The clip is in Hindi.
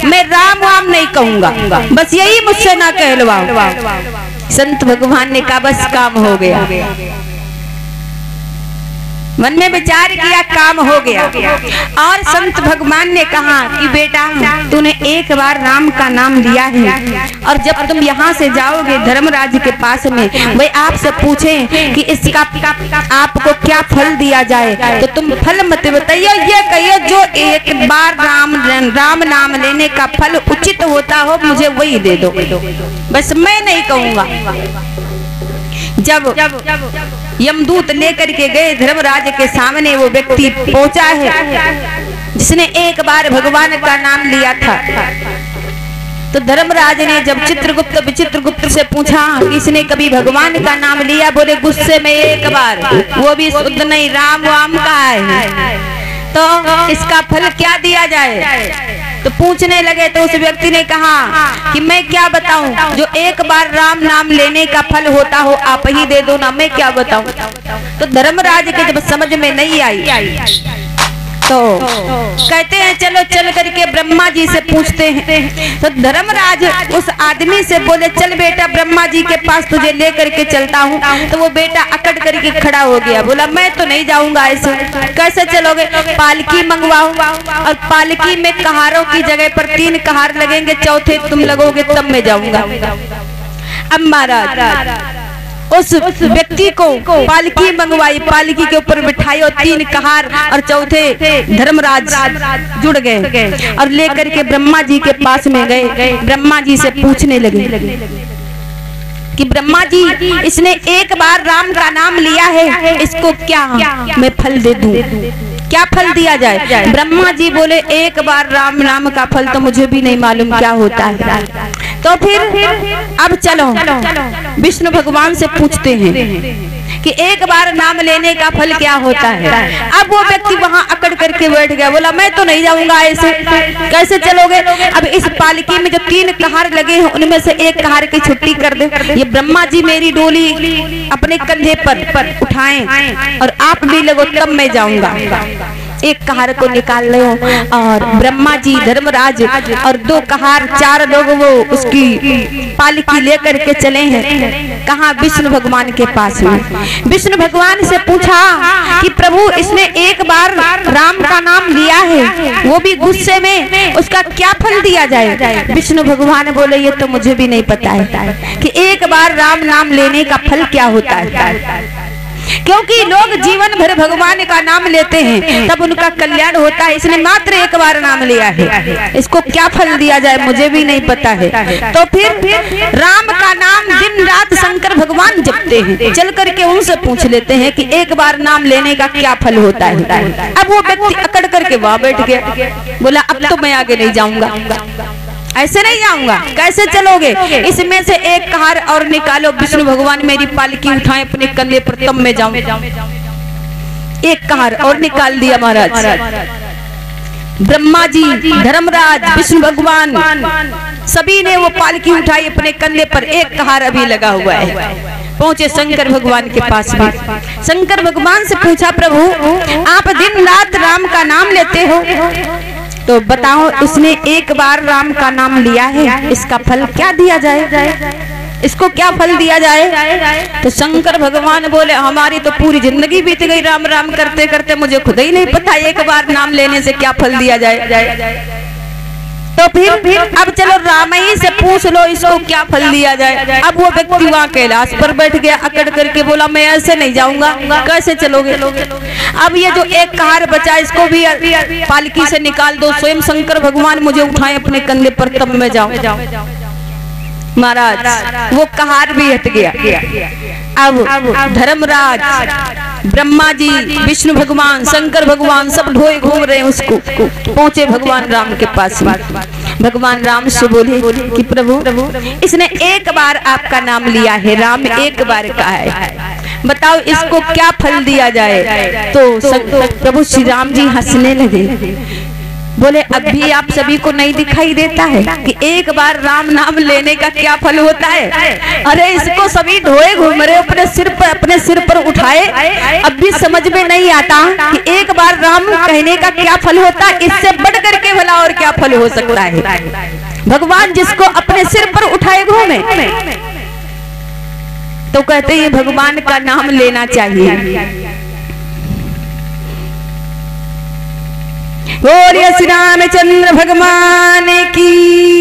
मैं राम वाम नहीं कहूंगा, बस यही मुझसे ना कहलवाओ। संत भगवान ने कहा बस काम हो गया। मन में विचार किया, काम हो गया। और संत भगवान ने कहा कि बेटा तूने एक बार राम का नाम लिया है, और जब तुम यहाँ से जाओगे धर्मराज के पास में, वे आपसे पूछें कि इसका आपको क्या फल दिया जाए, तो तुम फल मत बताइए, ये कहिए जो एक बार राम नाम लेने का फल उचित होता हो मुझे वही दे दो, बस मैं नहीं कहूँगा। जब यमदूत लेकर के गए धर्मराज के सामने, वो व्यक्ति पहुंचा है जिसने एक बार भगवान का नाम लिया था। तो धर्मराज ने जब चित्रगुप्त विचित्रगुप्त से पूछा कि इसने कभी भगवान का नाम लिया, बोले गुस्से में एक बार, वो भी शुद्ध नहीं, राम वाम का है, तो इसका फल क्या दिया जाए। तो पूछने लगे तो उस व्यक्ति ने कहा कि मैं क्या बताऊं, जो एक बार राम नाम लेने का फल होता हो आप ही दे दो ना, मैं क्या बताऊं। तो धर्मराज के जब समझ में नहीं आई तो कहते हैं चलो चल करके ब्रह्मा जी से पूछते हैं। तो धर्मराज उस आदमी से बोले चल बेटा ब्रह्मा जी के पास तुझे ले करके चलता हूँ। तो वो बेटा अकड़ करके खड़ा हो गया, बोला मैं तो नहीं जाऊंगा ऐसे। कैसे चलोगे, पालकी मंगवाओ, और पालकी में कहारों की जगह पर 3 कहार लगेंगे, चौथे तुम लगोगे तब मैं जाऊंगा। अब महाराज उस व्यक्ति को पालकी मंगवाई, पालकी के ऊपर बिठाई और 3 कहार और चौथे धर्मराज जुड़ गए और लेकर के ब्रह्मा जी के पास में गए। ब्रह्मा जी से पूछने लगे कि ब्रह्मा जी इसने एक बार राम का नाम लिया है, इसको क्या मैं फल दे दूं, क्या फल दिया जाए। ब्रह्मा जी बोले एक बार राम नाम का फल तो मुझे भी नहीं मालूम क्या होता है। तो फिर अब चलो विष्णु भगवान से पूछते हैं कि एक बार नाम लेने का फल क्या होता है। अब वो व्यक्ति वहां अकड़ करके बैठ गया, बोला मैं तो नहीं जाऊंगा ऐसे। कैसे चलोगे, अब इस पालकी में जो 3 कहार लगे हैं उनमें से एक कहार की छुट्टी कर दे, ये ब्रह्मा जी मेरी डोली अपने कंधे पर उठाएं और आप भी लगो तब मैं जाऊंगा। एक कहार को निकाल लो और ब्रह्मा जी धर्मराज और 2 कहार 4 लोग वो उसकी पालकी लेकर के चले हैं। कहाँ, विष्णु भगवान के पास में। विष्णु भगवान से पूछा कि प्रभु इसने एक बार राम का नाम लिया है, वो भी गुस्से में, उसका क्या फल दिया जाए। विष्णु भगवान बोले ये तो मुझे भी नहीं पता है कि एक बार राम नाम लेने का फल क्या होता है, क्योंकि लोग जीवन भर भगवान का नाम लेते हैं तब उनका कल्याण होता है। इसने मात्र एक बार नाम लिया है, इसको क्या फल दिया जाए मुझे भी नहीं पता है। तो फिर राम का नाम दिन रात शंकर भगवान जपते हैं, चल करके उनसे पूछ लेते हैं कि एक बार नाम लेने का क्या फल होता है। अब वो व्यक्ति अकड़ करके वहां बैठ गया, बोला अब तो मैं आगे नहीं जाऊंगा, ऐसे नहीं जाऊंगा। कैसे चलोगे, इसमें से एक कहार और निकालो, विष्णु भगवान मेरी पालकी उठाए अपने कंधे पर तब मैं जाऊं। एक कहार और निकाल दिया महाराज। ब्रह्मा जी धर्मराज विष्णु भगवान सभी ने वो पालकी उठाई अपने कंधे पर, एक कहार अभी लगा हुआ है। पहुंचे शंकर भगवान के पास में। शंकर भगवान से पूछा प्रभु आप दिन रात राम का नाम लेते हो, तो बताओ इसने एक बार राम का नाम लिया है, इसका फल क्या दिया जाए, इसको क्या फल दिया जाए। तो शंकर भगवान बोले हमारी तो पूरी जिंदगी बीत गई राम राम करते करते, मुझे खुद ही नहीं पता एक बार नाम लेने से क्या फल दिया जाए। तो फिर अब चलो राम ही से पूछ लो इसको क्या फल दिया जाए। अब वो व्यक्ति वहाँ कैलाश पर बैठ गया, अकड़ करके बोला मैं ऐसे नहीं जाऊंगा। कैसे चलोगे, अब ये जो एक कहार बचा इसको भी पालकी से निकाल दो, स्वयं शंकर भगवान मुझे उठाए अपने कंधे पर तब मैं जाऊं। महाराज वो कहार भी हट गया। अब धर्मराज ब्रह्मा जी विष्णु भगवान शंकर भगवान सब ढोए घूम रहे हैं उसको। पहुंचे भगवान राम के पास में। भगवान राम से बोले कि प्रभु इसने एक बार आपका नाम लिया है, राम एक बार का है, बताओ इसको क्या फल दिया जाए। तो प्रभु श्री राम जी हंसने लगे। बोले अब भी आप सभी को नहीं दिखाई देता है कि एक बार राम नाम लेने का क्या फल होता है? अरे इसको सभी ढोए घूम रहे अपने सिर पर उठाए, अब भी समझ में नहीं आता कि एक बार राम कहने का क्या फल होता है। इससे बढ़ करके भला और क्या फल हो सकता है? भगवान जिसको अपने सिर पर उठाए घूमे तो कहते हैं भगवान का नाम लेना चाहिए। बोलिए श्री रामचंद्र भगवान की।